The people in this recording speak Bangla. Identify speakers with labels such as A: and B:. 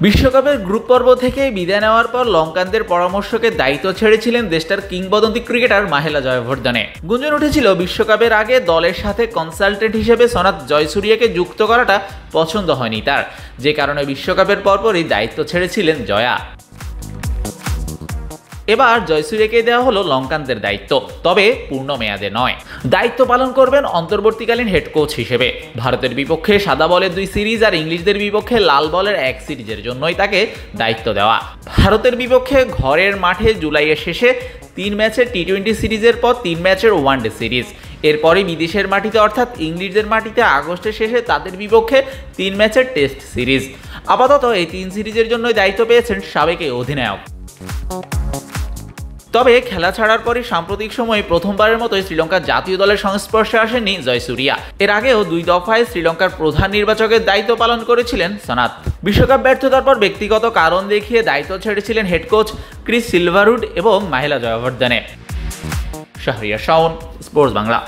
A: বিশ্বকাপের গ্রুপ পর্ব থেকে বিদায় নেওয়ার পর লঙ্কানদের পরামর্শকে দায়িত্ব ছেড়েছিলেন দেশটার কিংবদন্তি ক্রিকেটার মাহেলা জয়বর্ধনে। গুঞ্জন উঠেছিল বিশ্বকাপের আগে দলের সাথে কনসালটেন্ট হিসেবে সনাথ জয়সূরিয়াকে যুক্ত করাটা পছন্দ হয়নি তার, যে কারণে বিশ্বকাপের পরপরই দায়িত্ব ছেড়েছিলেন জয়া। এবার জয়সূরিয়াকে দেওয়া হলো লঙ্কানদের দায়িত্ব, তবে পূর্ণ মেয়াদে নয়। দায়িত্ব পালন করবেন অন্তর্বর্তীকালীন হেড কোচ হিসেবে। ভারতের বিপক্ষে সাদা বলের 2 সিরিজ আর ইংলিশদের বিপক্ষে লাল বলের 1 সিরিজের জন্যই তাকে দায়িত্ব দেওয়া। ভারতের বিপক্ষে ঘরের মাঠে জুলাইয়ের শেষে 3 ম্যাচের টি-20 সিরিজের পর 3 ম্যাচের ওয়ানডে সিরিজ, এরপরে বিদেশের মাটিতে অর্থাৎ ইংলিশদের মাটিতে আগস্টের শেষে তাদের বিপক্ষে 3 ম্যাচের টেস্ট সিরিজ। আপাতত এই 3 সিরিজের জন্যই দায়িত্ব পেয়েছেন সাবেক অধিনায়ক। তবে খেলা ছাড়ার পরই সাম্প্রতিক সময়ে প্রথমবারের মতোই শ্রীলঙ্কার জাতীয় দলের সংস্পর্শে আসেননি জয়সূরিয়া। এর আগেও 2 দফায় শ্রীলঙ্কার প্রধান নির্বাচকের দায়িত্ব পালন করেছিলেন সনাথ। বিশ্বকাপ ব্যর্থতার পর ব্যক্তিগত কারণ দেখিয়ে দায়িত্ব ছেড়েছিলেন হেড কোচ ক্রিস সিলভারউড এবং মাহেলা জয়বর্ধনে। শাহরিয়ার শাওন, স্পোর্টস বাংলা।